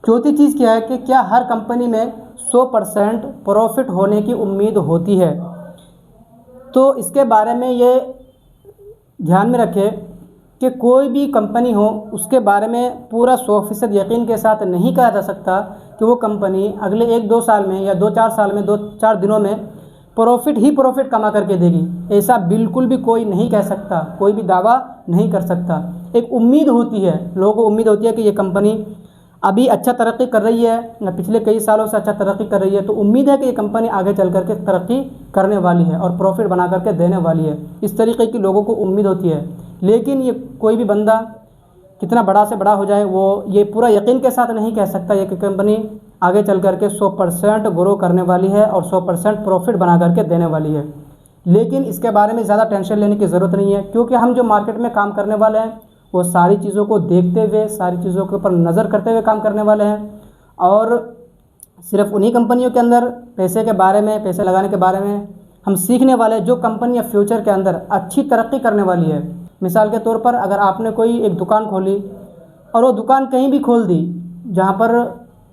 चौथी चीज़ क्या है कि क्या हर कंपनी में 100% प्रॉफिट होने की उम्मीद होती है। तो इसके बारे में ये ध्यान में रखें कि कोई भी कंपनी हो उसके बारे में पूरा 100% यकीन के साथ नहीं कहा जा सकता कि वो कंपनी अगले 1-2 साल में या 2-4 साल में 2-4 दिनों में प्रॉफिट कमा करके देगी। ऐसा बिल्कुल भी कोई नहीं कह सकता, कोई भी दावा नहीं कर सकता। एक उम्मीद होती है, लोगों को उम्मीद होती है कि ये कंपनी अभी अच्छा तरक्की कर रही है, पिछले कई सालों से अच्छा तरक्की कर रही है, तो उम्मीद है कि ये कंपनी आगे चल करके तरक्की करने वाली है और प्रॉफिट बना करके देने वाली है। इस तरीके की लोगों को उम्मीद होती है। लेकिन ये कोई भी बंदा कितना बड़ा से बड़ा हो जाए, वो ये पूरा यकीन के साथ नहीं कह सकता ये कि कंपनी आगे चल करके 100% ग्रो करने वाली है और 100% प्रॉफिट बना करके देने वाली है। लेकिन इसके बारे में ज़्यादा टेंशन लेने की ज़रूरत नहीं है, क्योंकि हम जो मार्केट में काम करने वाले हैं वो सारी चीज़ों को देखते हुए, सारी चीज़ों के ऊपर नज़र करते हुए काम करने वाले हैं। और सिर्फ उन्हीं कंपनियों के अंदर पैसे लगाने के बारे में हम सीखने वाले जो कंपनी फ्यूचर के अंदर अच्छी तरक्की करने वाली है। मिसाल के तौर पर अगर आपने कोई एक दुकान खोली और वो दुकान कहीं भी खोल दी जहाँ पर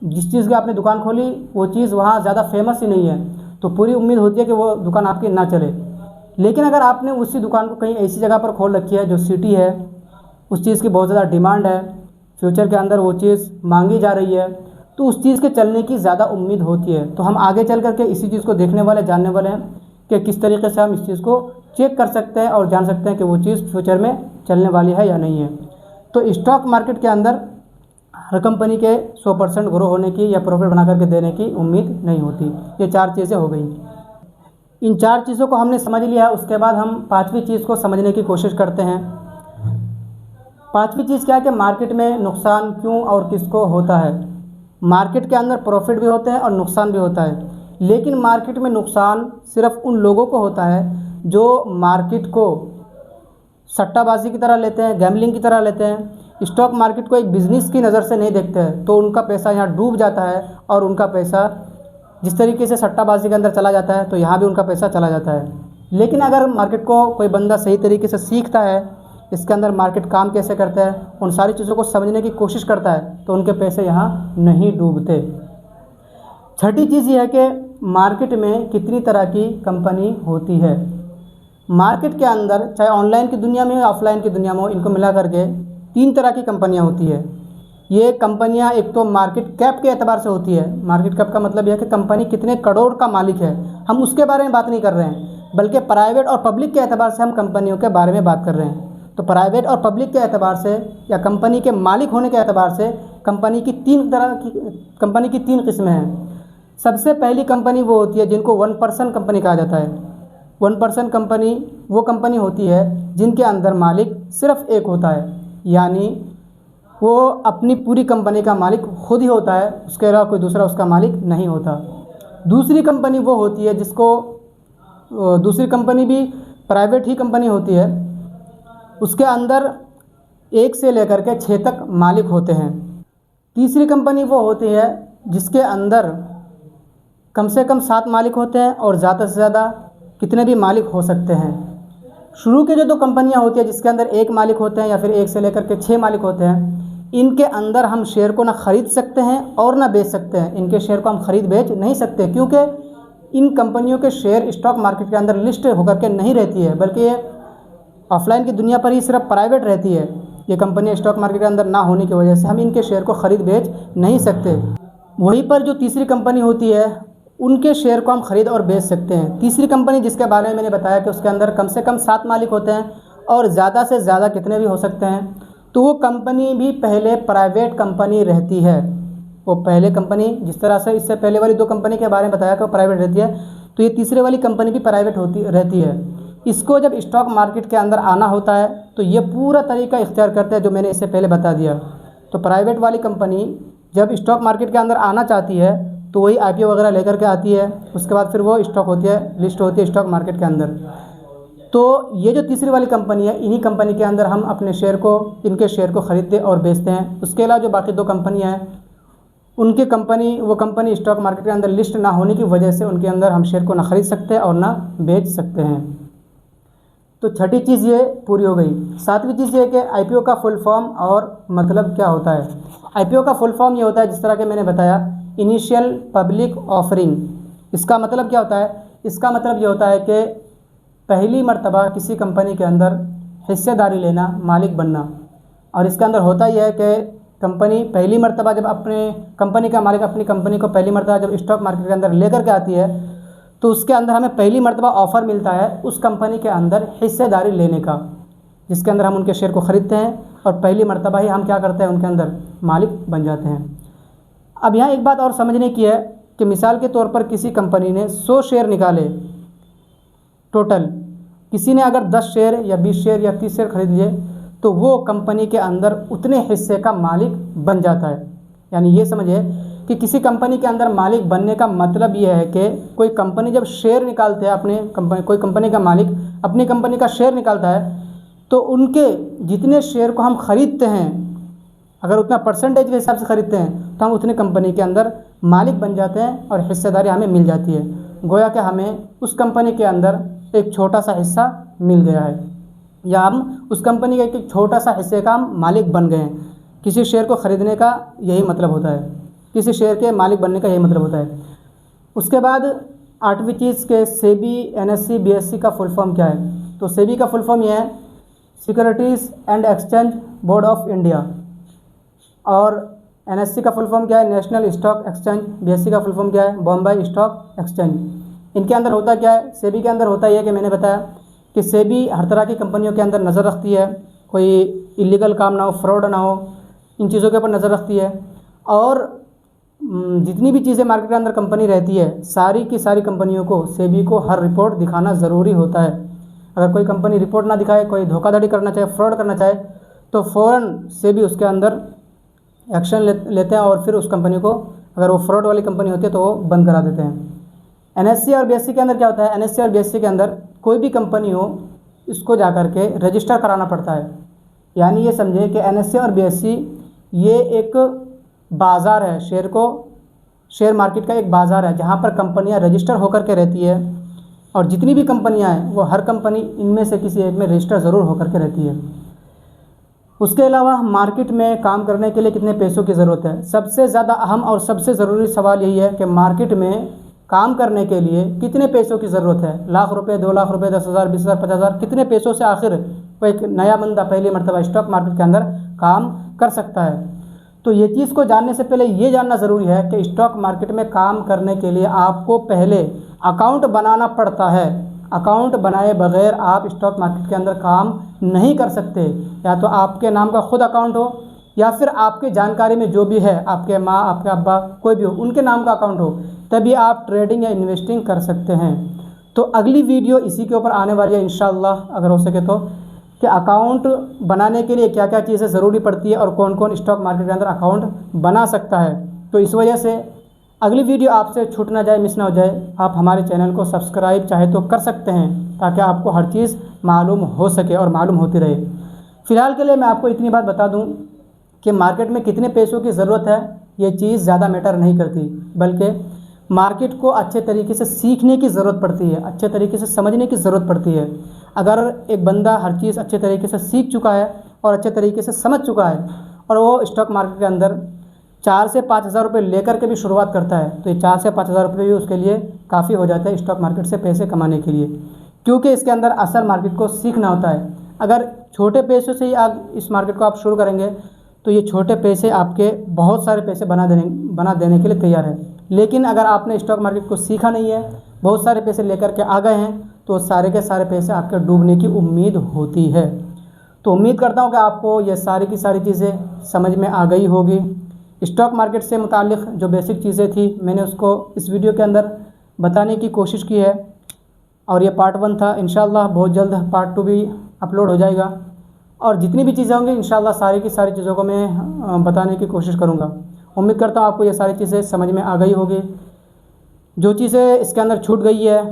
जिस चीज़ की आपने दुकान खोली वो चीज़ वहाँ ज़्यादा फेमस ही नहीं है, तो पूरी उम्मीद होती है कि वो दुकान आपकी ना चले। लेकिन अगर आपने उसी दुकान को कहीं ऐसी जगह पर खोल रखी है जो सिटी है, उस चीज़ की बहुत ज़्यादा डिमांड है, फ्यूचर के अंदर वो चीज़ मांगी जा रही है, तो उस चीज़ के चलने की ज़्यादा उम्मीद होती है। तो हम आगे चल करके इसी चीज़ को देखने वाले, जानने वाले हैं कि किस तरीके से हम इस चीज़ को चेक कर सकते हैं और जान सकते हैं कि वो चीज़ फ्यूचर में चलने वाली है या नहीं है। तो स्टॉक मार्केट के अंदर हर कंपनी के 100% ग्रो होने की या प्रॉफिट बना करके देने की उम्मीद नहीं होती। ये 4 चीज़ें हो गई। इन 4 चीज़ों को हमने समझ लिया, उसके बाद हम 5वीं चीज़ को समझने की कोशिश करते हैं। 5वीं चीज़ क्या है कि मार्केट में नुकसान क्यों और किसको होता है। मार्केट के अंदर प्रॉफिट भी होते हैं और नुकसान भी होता है, लेकिन मार्केट में नुकसान सिर्फ उन लोगों को होता है जो मार्केट को सट्टाबाजी की तरह लेते हैं, गैम्बलिंग की तरह लेते हैं, स्टॉक मार्केट को एक बिज़नेस की नज़र से नहीं देखते हैं, तो उनका पैसा यहाँ डूब जाता है और उनका पैसा जिस तरीके से सट्टाबाजी के अंदर चला जाता है तो यहाँ भी उनका पैसा चला जाता है। लेकिन अगर मार्केट को कोई बंदा सही तरीके से सीखता है, इसके अंदर मार्केट काम कैसे करता है, उन सारी चीज़ों को समझने की कोशिश करता है, तो उनके पैसे यहाँ नहीं डूबते। छठी चीज़ ये है कि मार्केट में कितनी तरह की कंपनी होती है। मार्केट के अंदर चाहे ऑनलाइन की दुनिया में हो या ऑफलाइन की दुनिया में हो, इनको मिला करके 3 तरह की कंपनियां होती है। ये कंपनियां एक तो मार्केट कैप के एतबार से होती है। मार्केट कैप का मतलब यह है कि कंपनी कितने करोड़ का मालिक है, हम उसके बारे में बात नहीं कर रहे हैं, बल्कि प्राइवेट और पब्लिक के एतबार से हम कंपनियों के बारे में बात कर रहे हैं। तो प्राइवेट और पब्लिक के एतबार से या कंपनी के मालिक होने के एतबार से कंपनी की 3 किस्में हैं। सबसे पहली कंपनी वो होती है जिनको 1% कंपनी कहा जाता है। 1% कंपनी वो कंपनी होती है जिनके अंदर मालिक सिर्फ एक होता है, यानी वो अपनी पूरी कंपनी का मालिक खुद ही होता है, उसके अलावा कोई दूसरा उसका मालिक नहीं होता। दूसरी कंपनी वो होती है दूसरी कंपनी भी प्राइवेट ही कंपनी होती है, उसके अंदर 1 से लेकर के 6 तक मालिक होते हैं। तीसरी कंपनी वो होती है जिसके अंदर कम से कम 7 मालिक होते हैं और ज़्यादा से ज़्यादा कितने भी मालिक हो सकते हैं। शुरू के जो 2 कंपनियां होती है जिसके अंदर 1 मालिक होते हैं या फिर 1 से लेकर के 6 मालिक होते हैं, इनके अंदर हम शेयर को ना ख़रीद सकते हैं और ना बेच सकते हैं। इनके शेयर को हम ख़रीद बेच नहीं सकते, क्योंकि इन कंपनियों के शेयर स्टॉक मार्केट के अंदर लिस्ट होकर के नहीं रहती है, बल्कि ये ऑफलाइन की दुनिया पर ही सिर्फ प्राइवेट रहती है। ये कंपनियाँ स्टॉक मार्केट के अंदर ना होने की वजह से हम इनके शेयर को ख़रीद बेच नहीं सकते। वहीं पर जो तीसरी कंपनी होती है उनके शेयर को हम ख़रीद और बेच सकते हैं। तीसरी कंपनी जिसके बारे में मैंने बताया कि उसके अंदर कम से कम 7 मालिक होते हैं और ज़्यादा से ज़्यादा कितने भी हो सकते हैं, तो वो कंपनी भी पहले प्राइवेट कंपनी रहती है। वो पहले कंपनी जिस तरह से इससे पहले वाली 2 कंपनी के बारे में बताया कि वो प्राइवेट रहती है, तो ये तीसरे वाली कंपनी भी प्राइवेट रहती है। इसको जब स्टॉक मार्केट के अंदर आना होता है तो ये पूरा तरीका इख्तियार करते हैं जो मैंने इससे पहले बता दिया। तो प्राइवेट वाली कंपनी जब स्टॉक मार्केट के अंदर आना चाहती है तो वही IPO वगैरह लेकर के आती है, उसके बाद फिर वो स्टॉक होती है, लिस्ट होती है स्टॉक मार्केट के अंदर। तो ये जो तीसरी वाली कंपनी है, इन्हीं कंपनी के अंदर हम अपने इनके शेयर को ख़रीदते और बेचते हैं। उसके अलावा जो बाकी 2 कंपनियाँ हैं वो कंपनी स्टॉक मार्केट के अंदर लिस्ट ना होने की वजह से उनके अंदर हम शेयर को ना ख़रीद सकते और ना बेच सकते हैं। तो छठी चीज़ ये पूरी हो गई। 7वीं चीज़ ये है कि IPO का फुल फॉर्म और मतलब क्या होता है। IPO का फुल फॉर्म ये होता है, जिस तरह के मैंने बताया, इनिशियल पब्लिक ऑफरिंग। इसका मतलब क्या होता है? इसका मतलब ये होता है कि पहली मर्तबा किसी कंपनी के अंदर हिस्सेदारी लेना, मालिक बनना। और इसके अंदर होता यह है कि कंपनी पहली मर्तबा जब अपने कंपनी का मालिक अपनी कंपनी को पहली मर्तबा जब स्टॉक मार्केट के अंदर लेकर के आती है तो उसके अंदर हमें पहली मर्तबा ऑफ़र मिलता है उस कंपनी के अंदर हिस्सेदारी लेने का, जिसके अंदर हम उनके शेयर को ख़रीदते हैं और पहली मर्तबा ही हम क्या करते हैं, उनके अंदर मालिक बन जाते हैं। अब यहाँ एक बात और समझने की है कि मिसाल के तौर पर किसी कंपनी ने 100 शेयर निकाले टोटल, किसी ने अगर 10 शेयर या 20 शेयर या 30 शेयर खरीद लिए तो वो कंपनी के अंदर उतने हिस्से का मालिक बन जाता है। यानी ये समझिए कि किसी कंपनी के अंदर मालिक बनने का मतलब ये है कि कोई कंपनी जब शेयर निकालते हैं कोई कंपनी का मालिक अपनी कंपनी का शेयर निकालता है तो उनके जितने शेयर को हम ख़रीदते हैं, अगर उतना परसेंटेज के हिसाब से ख़रीदते हैं तो हम उतने कंपनी के अंदर मालिक बन जाते हैं और हिस्सेदारी हमें मिल जाती है। गोया कि हमें उस कंपनी के अंदर एक छोटा सा हिस्सा मिल गया है, या हम उस कंपनी के एक छोटा सा हिस्से का हम मालिक बन गए हैं। किसी शेयर को ख़रीदने का यही मतलब होता है, किसी शेयर के मालिक बनने का यही मतलब होता है। उसके बाद 8वीं चीज़ के सेबी NSE BSE का फुल फॉर्म क्या है। तो सेबी का फुल फॉर्म यह है securities and exchange board of India, और NSE का फुल फॉर्म क्या है, नेशनल स्टॉक एक्सचेंज। BSE का फुल फॉर्म क्या है, बॉम्बे स्टॉक एक्सचेंज। इनके अंदर होता क्या है, सेबी के अंदर होता यह है कि मैंने बताया कि सेबी हर तरह की कंपनियों के अंदर नज़र रखती है, कोई इलीगल काम ना हो, फ्रॉड ना हो, इन चीज़ों के ऊपर नज़र रखती है। और जितनी भी चीज़ें मार्केट के अंदर कंपनी रहती है, सारी की सारी कंपनियों को सेबी को हर रिपोर्ट दिखाना ज़रूरी होता है। अगर कोई कंपनी रिपोर्ट ना दिखाए, कोई धोखाधड़ी करना चाहे, फ्रॉड करना चाहे, तो फ़ौरन सेबी उसके अंदर एक्शन लेते हैं और फिर उस कंपनी को, अगर वो फ्रॉड वाली कंपनी होती है तो वो बंद करा देते हैं। NSE और BSE के अंदर क्या होता है, NSE और BSE के अंदर कोई भी कंपनी हो इसको जा कर के रजिस्टर कराना पड़ता है। यानी ये समझे कि NSE और BSE ये एक बाज़ार है, शेयर मार्केट का एक बाज़ार है जहाँ पर कंपनियाँ रजिस्टर होकर के रहती है, और जितनी भी कंपनियाँ हैं वो हर कंपनी इनमें से किसी एक में रजिस्टर ज़रूर होकर के रहती है। उसके अलावा मार्केट में काम करने के लिए कितने पैसों की ज़रूरत है? सबसे ज़्यादा अहम और सबसे ज़रूरी सवाल यही है कि मार्केट में काम करने के लिए कितने पैसों की ज़रूरत है? लाख रुपए, 2 लाख रुपए, 10,000, 20,000, 50,000, कितने पैसों से आखिर कोई एक नया बंदा पहली मरतबा स्टॉक मार्केट के अंदर काम कर सकता है? तो ये चीज़ को जानने से पहले ये जानना ज़रूरी है कि स्टॉक मार्केट में काम करने के लिए आपको पहले अकाउंट बनाना पड़ता है। अकाउंट बनाए बगैर आप स्टॉक मार्केट के अंदर काम नहीं कर सकते। या तो आपके नाम का खुद अकाउंट हो, या फिर आपके जानकारी में जो भी है, आपके माँ, आपके अब्बा, कोई भी हो, उनके नाम का अकाउंट हो, तभी आप ट्रेडिंग या इन्वेस्टिंग कर सकते हैं। तो अगली वीडियो इसी के ऊपर आने वाली है इंशाअल्लाह, अगर हो सके तो, कि अकाउंट बनाने के लिए क्या क्या चीज़ें ज़रूरी पड़ती है और कौन कौन स्टॉक मार्केट के अंदर अकाउंट बना सकता है। तो इस वजह से अगली वीडियो आपसे छूट ना जाए, मिस ना हो जाए, आप हमारे चैनल को सब्सक्राइब चाहे तो कर सकते हैं, ताकि आपको हर चीज़ मालूम हो सके और मालूम होती रहे। फ़िलहाल के लिए मैं आपको इतनी बात बता दूं कि मार्केट में कितने पैसों की ज़रूरत है ये चीज़ ज़्यादा मैटर नहीं करती, बल्कि मार्केट को अच्छे तरीके से सीखने की ज़रूरत पड़ती है, अच्छे तरीके से समझने की ज़रूरत पड़ती है। अगर एक बंदा हर चीज़ अच्छे तरीके से सीख चुका है और अच्छे तरीके से समझ चुका है, और वो स्टॉक मार्केट के अंदर 4 से 5,000 रुपये लेकर के भी शुरुआत करता है, तो ये 4 से 5,000 रुपये भी उसके लिए काफ़ी हो जाता है स्टॉक मार्केट से पैसे कमाने के लिए, क्योंकि इसके अंदर असल मार्केट को सीखना होता है। अगर छोटे पैसों से ही आप इस मार्केट को आप शुरू करेंगे तो ये छोटे पैसे आपके बहुत सारे पैसे बना देने के लिए तैयार है। लेकिन अगर आपने स्टॉक मार्केट को सीखा नहीं है, बहुत सारे पैसे लेकर के आ गए हैं, तो सारे के सारे पैसे आपके डूबने की उम्मीद होती है। तो उम्मीद करता हूँ कि आपको ये सारी की सारी चीज़ें समझ में आ गई होगी। स्टॉक मार्केट से मुताल्लिक़ जो बेसिक चीज़ें थी मैंने उसको इस वीडियो के अंदर बताने की कोशिश की है, और ये पार्ट 1 था। इंशाअल्लाह बहुत जल्द पार्ट 2 भी अपलोड हो जाएगा, और जितनी भी चीज़ें होंगी इंशाअल्लाह सारी की सारी चीज़ों को मैं बताने की कोशिश करूँगा। उम्मीद करता हूँ आपको ये सारी चीज़ें समझ में आ गई होगी। जो चीज़ें इसके अंदर छूट गई है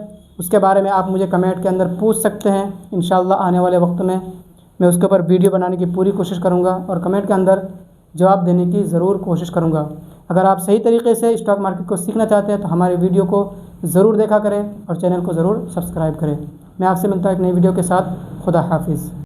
उसके बारे में आप मुझे कमेंट के अंदर पूछ सकते हैं। इंशाअल्लाह आने वाले वक्त में मैं उसके ऊपर वीडियो बनाने की पूरी कोशिश करूँगा, और कमेंट के अंदर जवाब देने की ज़रूर कोशिश करूँगा। अगर आप सही तरीके से स्टॉक मार्केट को सीखना चाहते हैं तो हमारे वीडियो को ज़रूर देखा करें और चैनल को ज़रूर सब्सक्राइब करें। मैं आपसे मिलता हूँ एक नई वीडियो के साथ। खुदा हाफिज़।